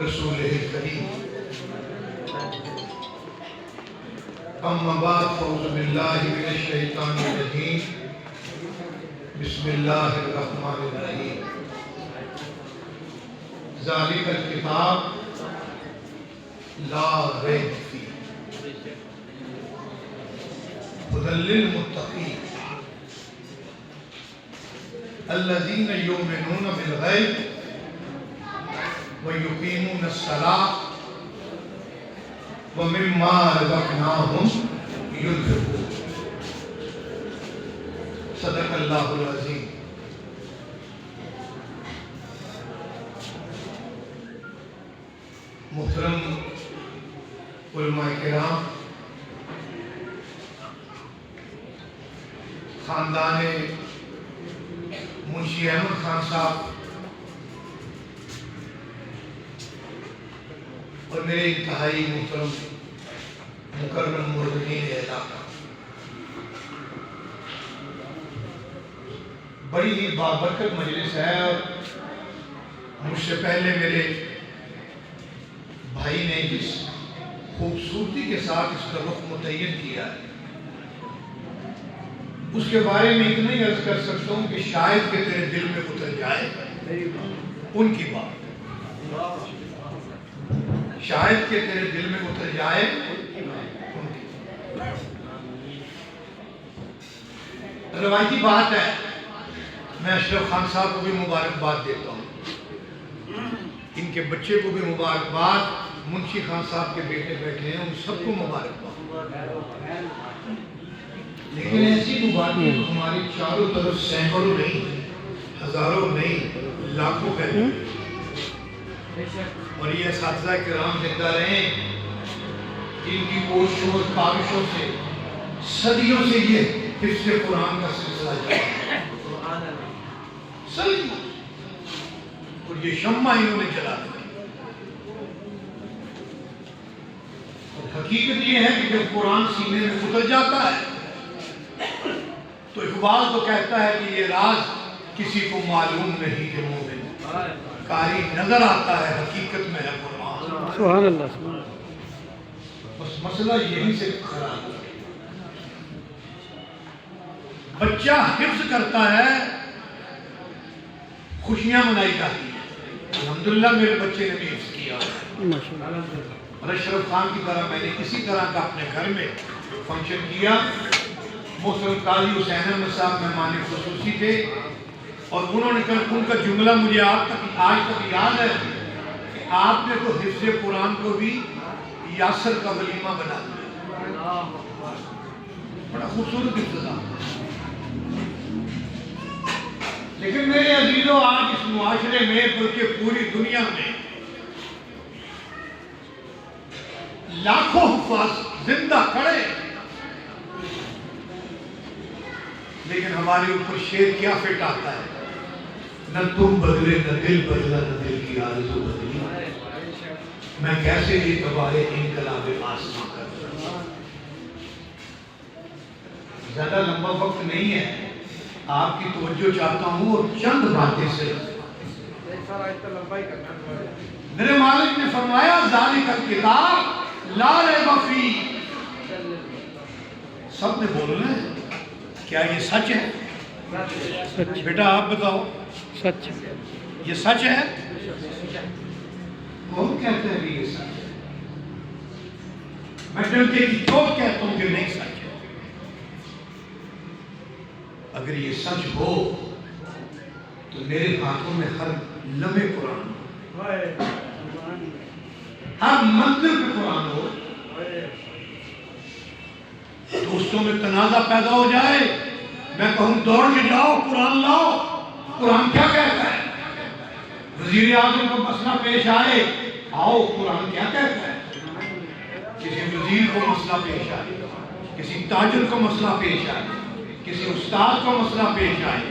رسوله الكريم. أما بعد فأعوذ بالله من الشيطان الرجيم. بسم الله الرحمن الرحيم. ذلك الكتاب لا ريب فيه هدى للمتقين الذين يؤمنون بالغيب ويقيمون الصلاة ومما رزقناهم ينفقون. صدق اللہ العظیم. محترم علماء کرام، خاندان منشی احمد خان صاحب اور میرے انتہائی محترم مکرم مردین علاقہ، بڑی ہی بابرکت مجلس ہے اور مجھ سے پہلے میرے بھائی نے جس خوبصورتی کے ساتھ اس کا رخ متعین کیا ہے اس کے بارے میں اتنا ہی عرض کر سکتا ہوں کہ شاید کہ تیرے دل میں اتر جائے ان کی بات، شاید کہ تیرے دل میں اتر جائے ان کی بات. روایتی بات ہے، میں اشرف خان صاحب کو بھی مبارکباد دیتا ہوں، ان کے بچے کو بھی مبارکباد، منشی خان صاحب کے بیٹے بیٹھے ہیں ان سب کو مبارکباد. لیکن ایسی مبارکباد ہماری چاروں طرف سینکڑوں نہیں، ہزاروں نہیں، لاکھوں پہلے، اور یہ اساتذہ کرام زندہ رہیں جن کی کوششوں اور کاوشوں سے صدیوں سے یہ حفظ قرآن کا سلسلہ جاری ہے. صدیوں، اور یہ شمع انہوں نے جلا دی. اور حقیقت یہ ہے کہ جب قرآن سینے میں اتر جاتا ہے تو اقبال تو کہتا ہے کہ یہ راز کسی کو معلوم نہیں کہ مومن قاری نظر آتا ہے حقیقت میں ہے قرآن. سبحان اللہ. بس مسئلہ یہی سے خراب ہے. بچہ حفظ کرتا ہے، خوشیاں منائی جاتی ہیں. الحمدللہ میرے بچے نے بھی حفظ کیا اور اشرف خان کی طرح میں نے اسی طرح کا اپنے گھر میں فنکشن کیا. محترم قاضی حسین احمد صاحب مہمان خصوصی تھے اور انہوں نے کہا، ان کا جملہ مجھے آج تک یاد ہے کہ آپ نے تو حفظ قرآن کو بھی یاسر کا ولیمہ بنا دیا. بڑا خوبصورت انتظام. لیکن میرے عزیزوں، آج اس معاشرے میں بلکہ پوری دنیا میں لاکھوں حفاظ زندہ کھڑے، لیکن ہمارے اوپر شیر کیا فٹ آتا ہے، نہ تم بدلے نہ دل بدلا نہ دل کی آرزو بدلی، میں کیسے یہ تباہے انقلاب آسماں کر رہا ہوں. زیادہ لمبا وقت نہیں ہے، آپ کی توجہ چاہتا ہوں اور چند باتیں سے. میرے مالک نے فرمایا ذالک الکتاب لا ریب فیہ. سب نے بولنا ہے، کیا یہ سچ ہے؟ بیٹا آپ بتاؤ، سچ. یہ سچ ہے؟ کون کہتے ہیں یہ سچ ہے؟ میں ڈرتے کی چوٹ کہتا ہوں کہ نہیں سچ ہے. اگر یہ سچ ہو تو میرے ہاتھوں میں ہر لمحے قرآن ہو، ہر منزل پہ قرآن ہو. دوستوں میں تنازع پیدا ہو جائے، میں کہوں دوڑ کے جاؤ قرآن لاؤ. قرآن کیا کہتا ہے؟ وزیر اعظم کو مسئلہ پیش آئے، آؤ قرآن کیا کہتا ہے؟ کسی وزیر کو مسئلہ پیش آئے، کسی تاجر کو مسئلہ پیش آئے، کسی استاد کو مسئلہ پیش آئے،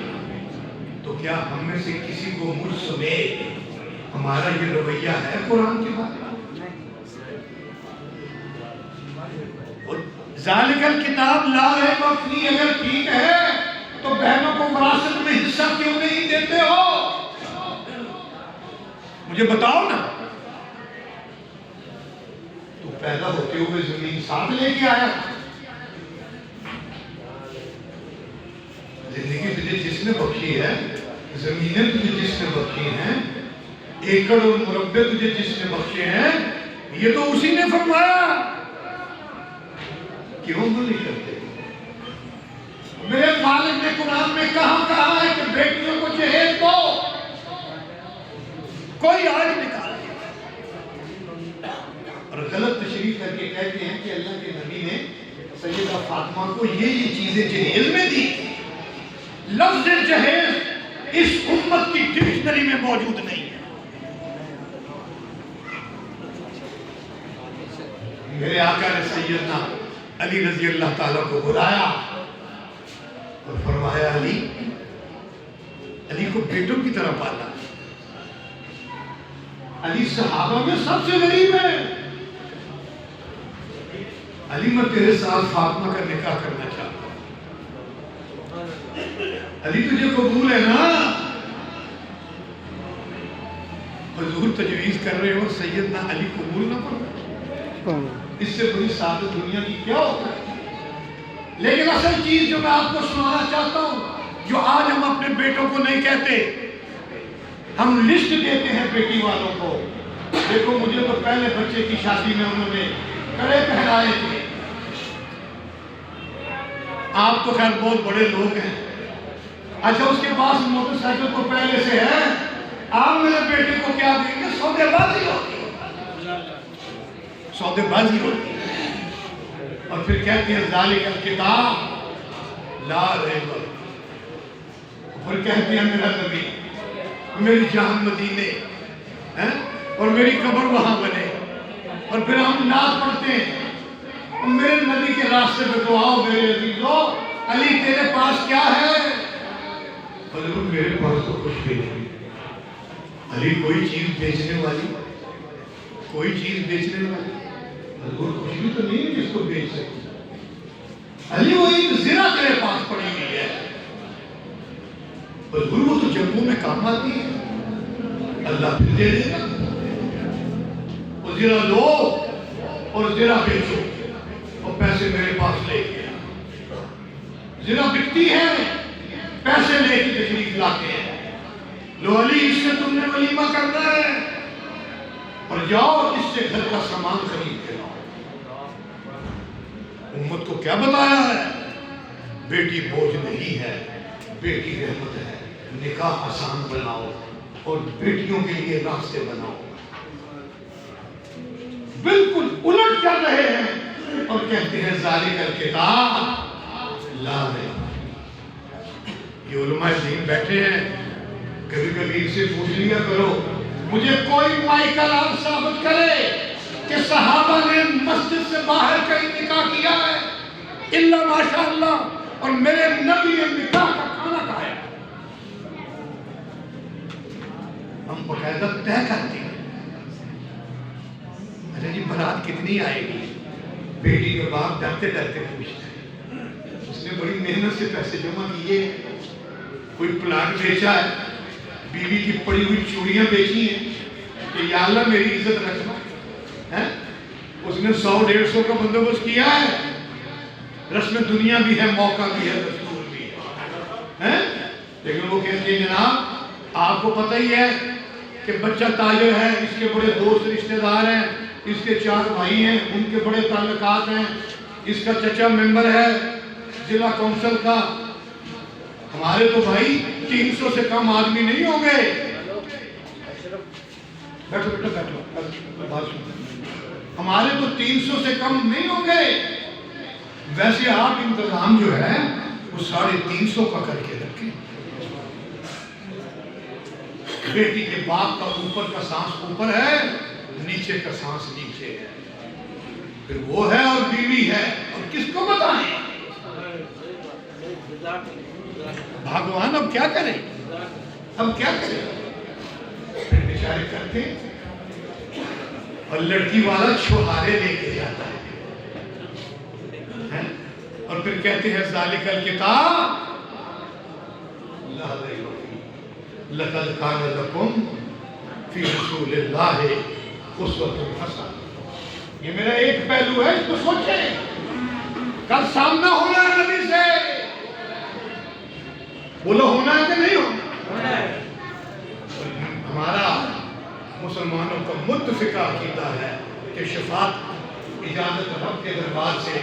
تو کیا ہم میں سے کسی کو مجھ سمیت ہمارا یہ رویہ ہے قرآن کے بارے میں؟ ذالک الکتاب لا ریب فیہ اگر ٹھیک ہے تو بہنوں کو وراثت میں حصہ کیوں نہیں دیتے ہو؟ مجھے بتاؤ نا. پیدا ہوتے ہوئے زمین ساتھ لے کے آیا. زندگی تجھے جس نے بخشی ہے, زمینیں تجھے جس نے بخشی ہیں, ایکڑ اور مربع تجھے جس نے بخشے ہیں, یہ تو اسی نے فرمایا. کیوں نہیں کرتے؟ میرے والد نے قرآن میں کہا ہے کہ بیٹیوں کو جہیز دو. کوئی آج نکال اور غلط تشریح کر کے کہتے ہیں کہ اللہ کے نبی نے سیدہ فاطمہ کو یہ چیزیں جہیز میں دی. لفظ جہیز اس امت کی ڈکشنری میں موجود نہیں ہے. میرے آقا نے سیدنا علی رضی اللہ تعالیٰ کو بلایا اور فرمایا علی کو بیٹوں کی طرح پالا. علی صحابہ میں سب سے غریب ہے. علی میں تیرے ساتھ فاطمہ کا نکاح کرنا چاہتا ہوں. علی تجھے قبول ہے نا؟ حضور تجویز کر رہے ہو سیدنا علی قبول نہ کرو. اس سے بڑی سعادت دنیا کی کیا ہوتا ہے؟ لیکن اصل چیز جو میں آپ کو سنانا چاہتا ہوں, جو آج ہم اپنے بیٹوں کو نہیں کہتے, ہم لسٹ دیتے ہیں بیٹی والوں کو. دیکھو مجھے تو پہلے بچے کی شادی میں انہوں نے کڑے پہنائے تھے. آپ تو خیر بہت بڑے لوگ ہیں. اچھا اس کے پاس موٹر سائیکل تو پہلے سے ہے, آپ میرے بیٹے کو کیا دیں گے؟ سودے بازی ہوتی, سودے بازی ہوتی. اور پھر کہتے ہیں ذالک الکتاب لا ریب فیہ. پھر کہتے ہیں میرا نبی, میری جان مدینے اور میری قبر وہاں بنے. اور پھر ہم نعت پڑھتے ہیں اور میرے نبی کے راستے پہ دعاؤ میرے عزیزو, علی تیرے پاس کیا ہے؟ حضور میرے پاس تو کچھ بھی نہیں. علی کوئی چیز بیچنے والی, کوئی چیز بیچنے والی حضور کچھ بھی تو نہیں ہے جس کو بیچ سکتی. علی وہی زرہ تیرے پاس پڑی ہوئی ہے. حضور وہ تو جنگوں میں کام آتی ہے, اللہ پھر دے دے گا. وہ زرہ لو اور زرہ بیچو اور پیسے میرے پاس لے کے. زرہ بکتی ہے, پیسے لے کے تشریف لاتے ہیں. لو علی اس سے تم نے ولیمہ کرنا ہے اور جاؤ اس سے گھر کا سامان خرید کے لاؤ. امت کو کیا بتایا ہے؟ بیٹی بوجھ نہیں ہے, بیٹی رحمت ہے. نکاح آسان بناؤ اور بیٹیوں کے لیے راستے بناؤ. بالکل الٹ کر رہے ہیں اور کہتے ہیں ذالک الکتاب لا ریب. یہ علماء دین بیٹھے ہیں, کبھی کبھی ان سے پوچھ لیا کرو, مجھے کوئی مائیکل آپ ثابت کرے کہ صحابہ نے مسجد سے باہر کہیں نکاح کیا ہے الا ماشاءاللہ, اور میرے نبی نے نکاح کا کھانا کھایا. ہم باقاعدہ طے کرتے ہیں, اچھا جی بارات کتنی آئے گی؟ بیٹی کے باپ ڈرتے ڈرتے پوچھتے ہیں. اس نے بڑی محنت سے پیسے جمع کیے, کوئی پلاٹ بیچا ہے, بیوی کی پڑی ہوئی چوڑیاں بیچی ہیں کہ یا اللہ میری عزت رکھنا. اس نے 100-150 کا بندوبست کیا ہے. رسم دنیا بھی ہے, موقع بھی ہے, دستور بھی ہے. لیکن وہ کہتے ہیں جناب آپ کو پتہ ہی ہے کہ بچہ تاجر ہے, اس کے بڑے دوست رشتہ دار ہیں, اس کے 4 بھائی ہیں, ان کے بڑے تعلقات ہیں, اس کا چچا ممبر ہے ضلع کونسل کا. ہمارے تو بھائی 300 سے کم آدمی نہیں ہوں گے. بیٹھو بیٹھو بیٹھو بات سنو. ہمارے تو 300 سے کم نہیں ہوں گے. ویسے آپ انتظام جو ہے وہ 350 کا کر کے رکھیں. بیٹی کے باپ کا اوپر کا سانس اوپر ہے, نیچے کا سانس نیچے ہے. پھر وہ ہے اور بیوی ہے, اور کس کو بتائیں؟ بھگوان اب کیا کریں, اب کیا کریں؟ پھر بیچارے کرتے اور لڑکی والا چھوہارے لے کے جاتا ہے اور پھر کہتے ہیں ذالک الکتاب لا ریب فیہ لقد کان لکم فی رسول اللہ اسوۃ حسنہ. یہ میرا ایک پہلو ہے، اس کو سوچیں. کل سامنا ہونا ہے نبی سے. بولو ہونا ہے کہ نہیں ہونا؟ ہمارا مسلمانوں کا متفقہ عقیدہ ہے کہ شفاعت اجازت رب کے دربار سے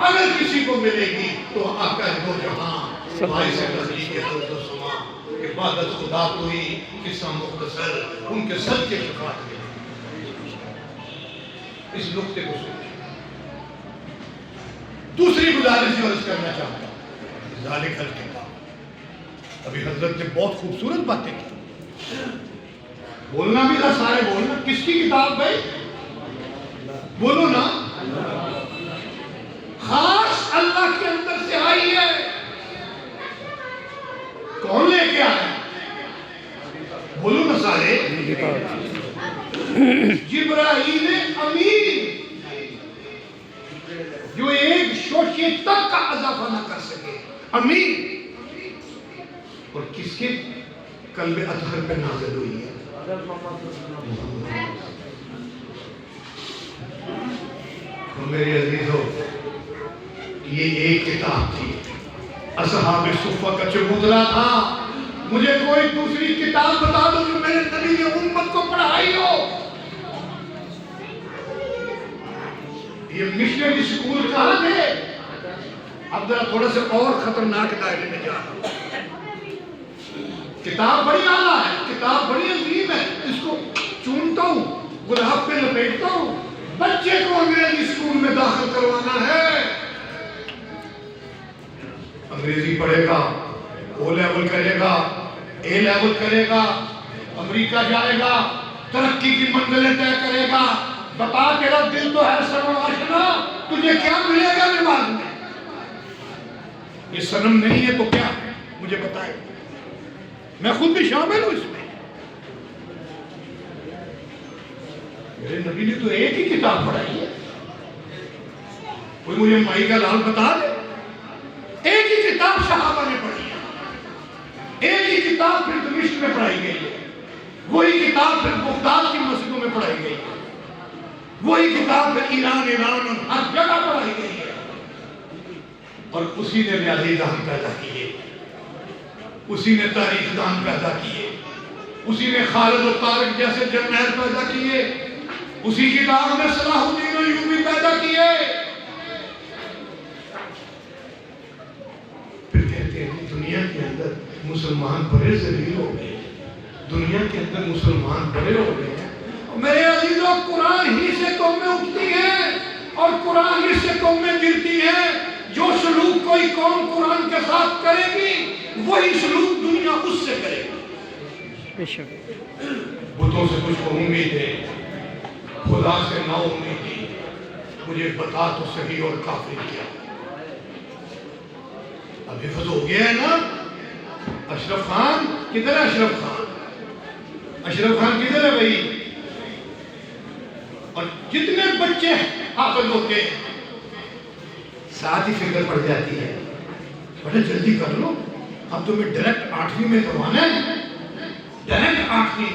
اگر کسی کو ملے گی تو آقا دو جہاں بھائی سے نزدیک درد و سما عبادت خدا کوئی قصہ مختصر ان کے سب کے شفاعت میں. اس نقطے کو سوچیں. دوسری گزارش جو عرض کرنا چاہتا ہوں، ذالک الکتاب. ابھی حضرت نے بہت خوبصورت باتیں کی. بولنا بھی تھا سارے بولنا. کس کی کتاب بھائی؟ بولو نا. خاص اللہ کے اندر سے آئی ہے. کون لے کے آیا؟ بولو نا سارے. جبرائیل امین، جو ایک شوشے تک کا اضافہ نہ کر سکے. امین. اور کس کے قلب اطہر پہ نازل ہوئی ہے؟ میرے عزیزو، یہ ایک کتاب تھی. اصحاب صفہ کا چبوترا تھا. مجھے کوئی دوسری کتاب بتا دو جو میرے نبی نے امت کو پڑھائی ہو. یہ مشنری اسکول کہاں تھے؟ اب ذرا تھوڑا سے اور خطرناک دائرے میں جا رہا ہوں. کتاب بڑی اعلیٰ ہے، کتاب بڑی عظیم ہے. اس کو چونتا ہوں، گلاب پہ لپیٹتا ہوں. بچے کو انگریزی اسکول میں داخل کروانا ہے. انگریزی پڑھے گا، او لیول کرے گا، اے لیول کرے گا، امریکہ جائے گا، ترقی کی منزلیں طے کرے گا. بتا تیرا دل تو ہے سنم آشنا، تجھے کیا ملے گا نماز میں؟ یہ سنم نہیں ہے تو کیا ہے؟ مجھے بتائے. میں خود بھی شامل ہوں اس میں. میرے نبی نے تو ایک ہی کتاب پڑھائی ہے. کوئی مجھے مائی کا لال بتا دے. ایک ہی کتاب صحابہ نے پڑھی ہے. ایک ہی کتاب پھر دمشق میں پڑھائی گئی ہے. وہی کتاب پھر بغداد کی مسجدوں میں پڑھائی گئی ہے. وہی کتاب پھر ایران اور ہر جگہ پڑھائی گئی ہے. اور اسی نے ریاضی دان پیدا کیے، اسی نے تاریخ دان پیدا کیے، اسی نے خالد و طارق جیسے جرنیل پیدا کیے، اسی کتاب میں صلاح الدین ایوبی پیدا کیے. پھر کہتے ہیں دنیا کے اندر مسلمان بڑے ذلیل ہو گئے، دنیا کے اندر مسلمان بڑے ہو گئے ہیں. میرے عزیزوں، قرآن ہی سے قومیں اٹھتی ہیں اور قرآن ہی سے قومیں گرتی ہیں. جو سلوک کوئی قوم قرآن کے ساتھ کرے گی وہی سلوک دنیا اس سے کرے گی. بتوں سے کچھ امید ہے، خدا سے نا امیدی. مجھے بتا تو صحیح اور کافی کیا. اب حفظ ہو گیا ہے نا. اشرف خان کدھر ہے؟ اشرف خان، اشرف خان کدھر ہے بھائی؟ اور جتنے بچے حافظ ہوتے ہیں ساتھ ہی فکر پڑ جاتی ہے، بڑے جلدی کر لو، اب تمہیں ڈائریکٹ 8ویں میں کروانا ہے. ڈائریکٹ 8ویں.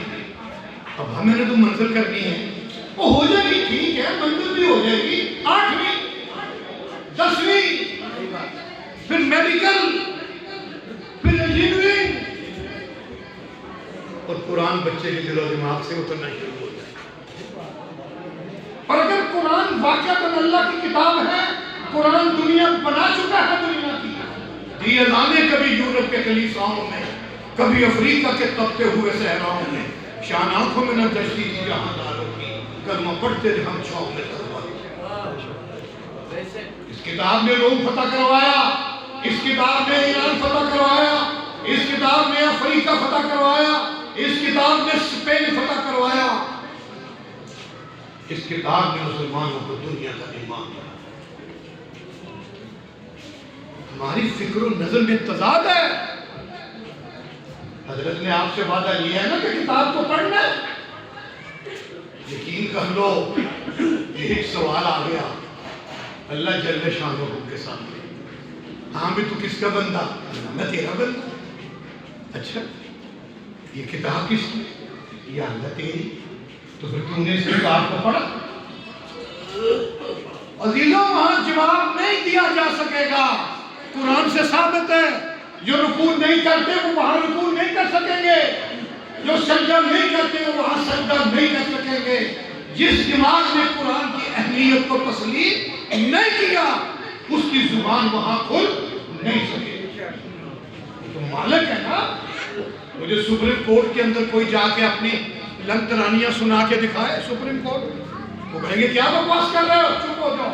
اب ہمیں نے تو منزل کرنی ہے. وہ ہو جائے گی، ٹھیک ہے، منزل بھی ہو جائے گی. 8ویں 10ویں پھر میڈیکل پھر انجینئرنگ. اور قرآن بچے کے دل و دماغ سے اترنا شروع ہو جائے. اور اگر قرآن واقعہ اللہ کی کتاب ہے، قرآن دنیا بنا چکا ہے دنیا کی. دیے لانے کبھی یورپ کے کلیساؤں میں، کبھی افریقہ کے تپتے ہوئے صحراؤں میں. شان آنکھوں میں نہ دشتی تھی جہاں داروں کی، کلمہ پڑھتے تھے ہم شوق میں تربیت. اس کتاب نے روم فتح کروایا، اس کتاب نے ایران فتح کروایا، اس کتاب نے افریقہ فتح کروایا، اس کتاب نے اسپین فتح کروایا. اس کتاب نے مسلمانوں کو دنیا کا ایمان دیا. ہماری فکر و نظر میں تضاد ہے. حضرت نے آپ سے وعدہ لیا ہے نا کہ کتاب کو پڑھنا ہے. یقین کر لو ایک سوال آ گیا اللہ جل شانہ کے سامنے. ہاں بھی تو کس کا بندہ؟ میں تیرا بندہ. اچھا یہ کتاب کس کی؟ یہ اللہ تیری. تو پھر تم نے اس کتاب کو پڑھا؟ عزیزوں وہاں جواب نہیں دیا جا سکے گا. قرآن سے ثابت ہے جو رکوع نہیں کرتے وہ وہاں رکوع نہیں کر سکیں گے, جو سجدہ نہیں کرتے وہ وہاں سجدہ نہیں کر سکیں گے. جس دماغ نے قرآن کی اہمیت کو تسلیم نہیں کیا اس کی زبان وہاں کھل نہیں سکے. تو مالک ہے نا. مجھے سپریم کورٹ کے اندر کوئی جا کے اپنی لنگ ترانیاں سنا کے دکھائے سپریم کورٹ, وہ کہیں گے کیا بکواس کر رہے ہو, چپ ہو جاؤ.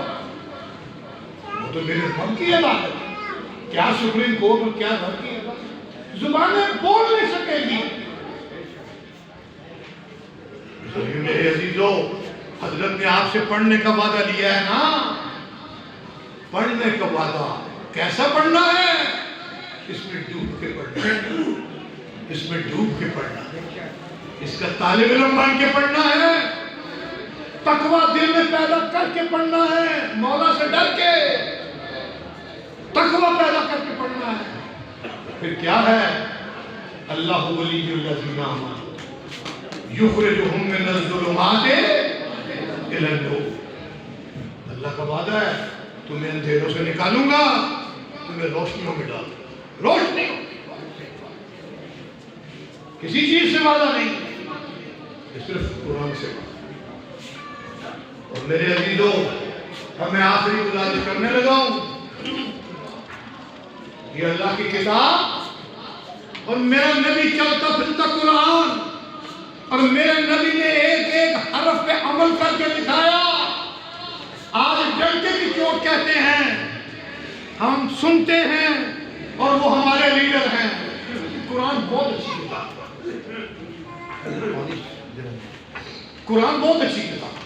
وہ تو میرے رب کی عدالت ہے. کیا سپریم کورٹ اور کیا رب کی عدالت, زبانیں بول نہیں سکے گی. میرے عزیزو, حضرت نے آپ سے پڑھنے کا وعدہ لیا ہے نا, پڑھنے کا وعدہ. کیسا پڑھنا ہے؟ اس میں ڈوب کے پڑھنا ہے, اس میں ڈوب کے پڑھنا ہے, اس کا طالب علم بن کے پڑھنا ہے, تقویٰ دل میں پیدا کر کے پڑھنا ہے, مولا سے ڈر کے تقویٰ پیدا کر کے پڑھنا ہے. پھر کیا ہے؟ اللہ ولی الذین آمنوا یخرجہم من الظلمات الی النور. اللہ کا وعدہ ہے تمہیں اندھیروں سے نکالوں گا, تمہیں روشنیوں میں ڈالوں گا. روشنی کسی چیز سے وعدہ نہیں, صرف قرآن سے وعدہ. اور میرے عزیزوں, میں آخری گزارش کرنے لگا ہوں, یہ اللہ کی کتاب اور میرا نبی چلتا پھرتا قرآن, اور میرے نبی نے ایک ایک حرف پہ عمل کر کے دکھایا. آج ڈنڈے کی چوٹ کہتے ہیں, ہم سنتے ہیں اور وہ ہمارے لیڈر ہیں. قرآن بہت اچھی کتاب ہے, قرآن بہت اچھی کتاب ہے,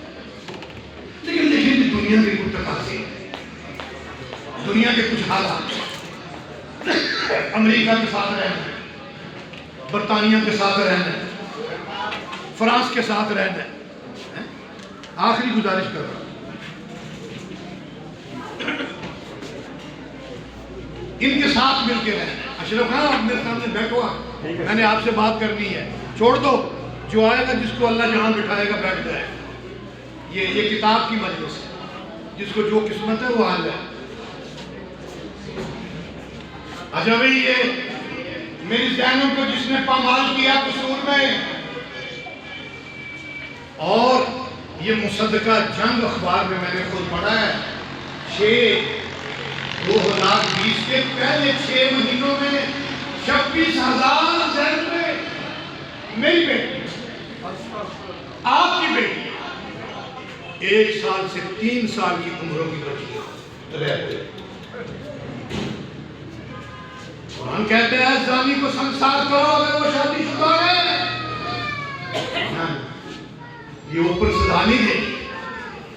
لیکن دیکھیں دنیا کے کچھ تقاضے, دنیا کے کچھ حالات, امریکہ کے ساتھ رہنا, برطانیہ کے ساتھ رہنا, فرانس کے ساتھ رہنا. آخری گزارش کر رہا ہوں, ان کے ساتھ مل کے رہنا. اشرف خان آپ میرے سامنے بیٹھو, میں نے آپ سے بات کرنی ہے, چھوڑ دو, جو آئے گا جس کو اللہ جہاں بٹھائے گا بیٹھ جائے. یہ کتاب کی مجلس ہے, جس کو جو قسمت ہے وہ حال ہے. اچھا بھئی, یہ میری ذہنوں کو جس نے پامال کیا قصور میں, اور یہ مصدقہ جنگ اخبار میں نے خود پڑھا ہے, 2020 کے پہلے 6 مہینوں میں 26,000 ذہن میں میری بیٹی, آپ کی بیٹی, 1 سال سے 3 سال کی عمروں کی بچیاں رہ گئے. قرآن کہتے ہیں زانی کو سنسار کرو اگر وہ شادی شدہ ہے. یہ اوپر صدا نہیں دے,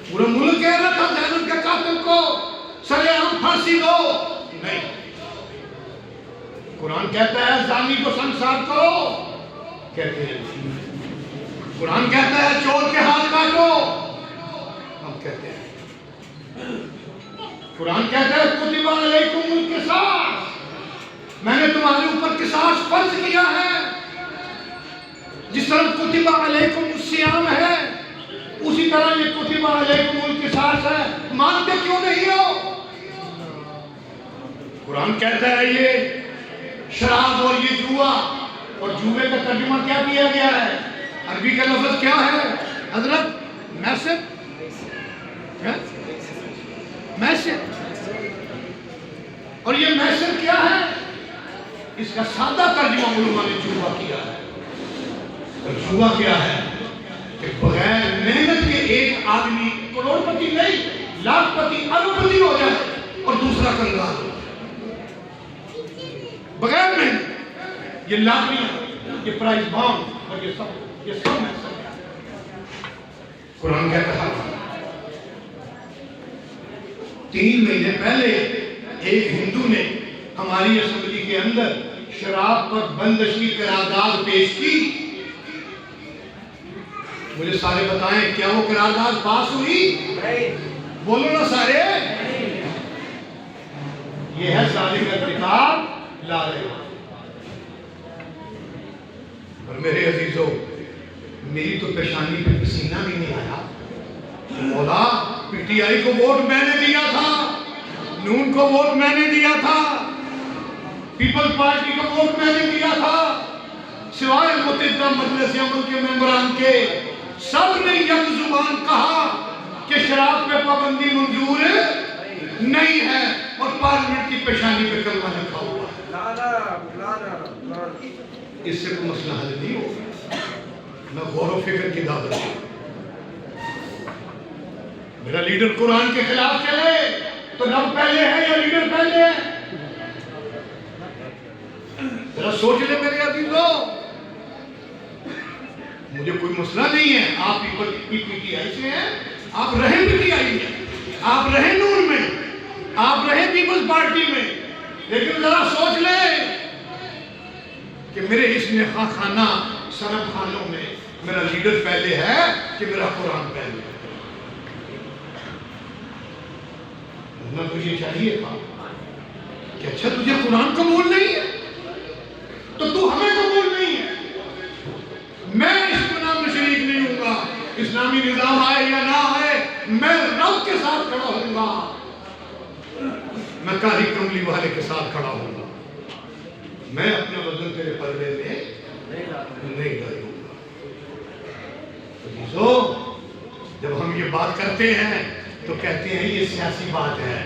پورا ملک کہہ رہا تھا زینب کے قاتل کو سرے عام پھانسی دو, نہیں. قرآن کہتا ہے زانی کو سنسار کرو, کہتے ہیں. قرآن کہتا ہے چور کے ہاتھ کاٹو, ہم کہتے ہیں. قرآن کہتا ہے کتب علیکم القصاص, میں نے تمہارے اوپر قصاص فرض کیا ہے. جس طرح کتب علیکم الصیام ہے, اسی طرح یہ کتب علیکم القصاص ہے. مانتے کیوں نہیں ہو؟ قرآن کہتا ہے یہ شراب اور یہ جوا, اور جوے کا ترجمہ کیا کیا گیا ہے؟ عربی کا لفظ کیا ہے حضرت؟ میسر, میسر. اور یہ میسر کیا ہے؟ اس کا سادہ ترجمہ علماء نے جوا کیا ہے. اور جوا کیا ہے کہ بغیر محنت کے ایک آدمی کروڑ پتی نہیں, لاکھ پتی, ارب پتی ہو جائے اور دوسرا کنگال ہو جائے بغیر محنت. یہ لاٹریاں, یہ پرائز بانڈ اور یہ سب میسر ہے. قرآن کہتا ہے 3 مہینے پہلے ایک ہندو نے ہماری اسمبلی کے اندر شراب پر بندش کی قرارداد پیش کی. مجھے سارے بتائیں کیا وہ قرارداد پاس ہوئی؟ بولو نا سارے. یہ ہے ظالم ارتکاب لا رہے. اور میرے عزیزو, میری تو پیشانی پہ پسینہ بھی نہیں آیا. مولا ٹی آئی کو ووٹ میں نے دیا تھا، نون کو ووٹ میں نے دیا تھا، پیپلز پارٹی کو ووٹ میں نے دیا تھا، سوائے متحدہ مجلس عمل کے ممبران کے سب نے یک زبان کہا کہ شراب پہ پابندی منظور نہیں ہے، اور پارلیمنٹ کی پیشانی پہ کلمہ لکھا ہوا ہے۔ اس سے کوئی مسئلہ حل نہیں ہوگا۔ میں غور و فکر کی دعوت دوں، میرا لیڈر قرآن کے خلاف چلے تو رب پہلے ہے یا لیڈر پہلے ہے؟ ذرا سوچ لے میرے عزیزو، مجھے کوئی مسئلہ نہیں ہے، آپ پی ٹی آئی سے ہیں، آپ رہیں پی ٹی آئی میں، آپ رہیں نور میں، آپ رہیں پیپلز پارٹی میں، لیکن ذرا سوچ لیں کہ میرے اس نخواہ خانہ سرب خانوں میں میرا لیڈر پہلے ہے کہ میرا قرآن پہلے ہے؟ نہ تجھے چاہیے تھا کہ اچھا تجھے قرآن قبول نہیں ہے تو تو ہمیں قبول نہیں ہے، میں اس میں نام شریک نہیں ہوں گا، اسلامی نظام آئے یا نہ آئے میں رب کے ساتھ کھڑا ہوں گا، میں قاری کملی والے کے ساتھ کھڑا ہوں گا، میں اپنے وزن تیرے پردے میں نہیں ڈالوں گا۔ عزیزو، جب ہم یہ بات کرتے ہیں تو کہتے ہیں یہ سیاسی بات ہے،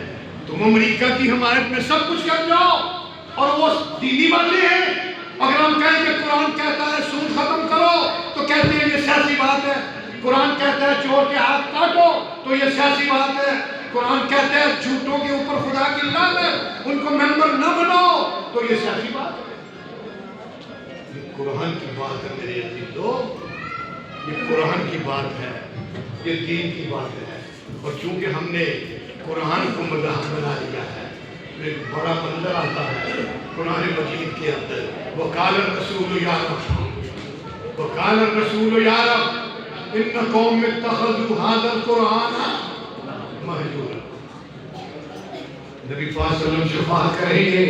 تم امریکہ کی حمایت میں سب کچھ کر جاؤ اور وہ دینی باتیں ہیں، اگر ہم کہیں کہ قرآن کہتا ہے سود ختم کرو تو کہتے ہیں یہ سیاسی بات ہے، قرآن کہتا ہے چور کے ہاتھ کاٹو تو یہ سیاسی بات ہے، قرآن کہتا ہے جھوٹوں کے اوپر خدا کی لعنت ان کو ممبر نہ بناؤ تو یہ سیاسی بات ہے۔ یہ قرآن کی بات ہے میرے عزیزو، یہ قرآن کی بات ہے، یہ دین کی بات ہے، اور چونکہ ہم نے قرآن کو مذہب بنا لیا ہے، ایک بڑا منظر آتا ہے قرآن مجید کے اندر، وقال الرسول یا رب، وقال الرسول یا رب ان قوم اتخذوا هذا القرآن مہجورا۔ نبی پاک صلی اللہ علیہ وسلم شفاعت کریں گے،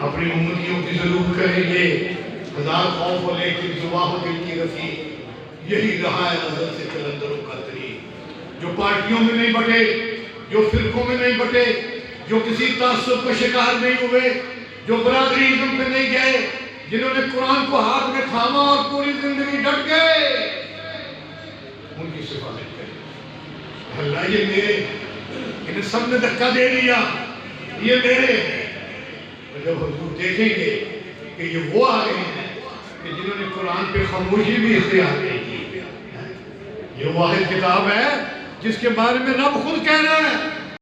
اپنی امتیوں کی ضرور کریں گے، ہزار خوف و لیکن زباہ دل کی رفیع، یہی رہا ہے نظر سے کلندروں کا طریق، جو پارٹیوں میں نہیں بٹے، جو فرقوں میں نہیں بٹے، جو کسی تعصب کا شکار نہیں ہوئے، جو برادری ازم پہ نہیں گئے، جنہوں نے قرآن کو ہاتھ میں تھاما اور پوری زندگی ڈٹ گئے، ان کی صفات کریں اللہ یہ میرے، انہیں سب نے دھکا دے دیا، یہ میرے ہیں۔ اور جب حضور دیکھیں گے کہ یہ وہ آ گئے ہیں کہ جنہوں نے قرآن پہ خاموشی بھی اختیار نہیں کی، یہ واحد کتاب ہے جس کے بارے میں رب خود کہہ رہا ہے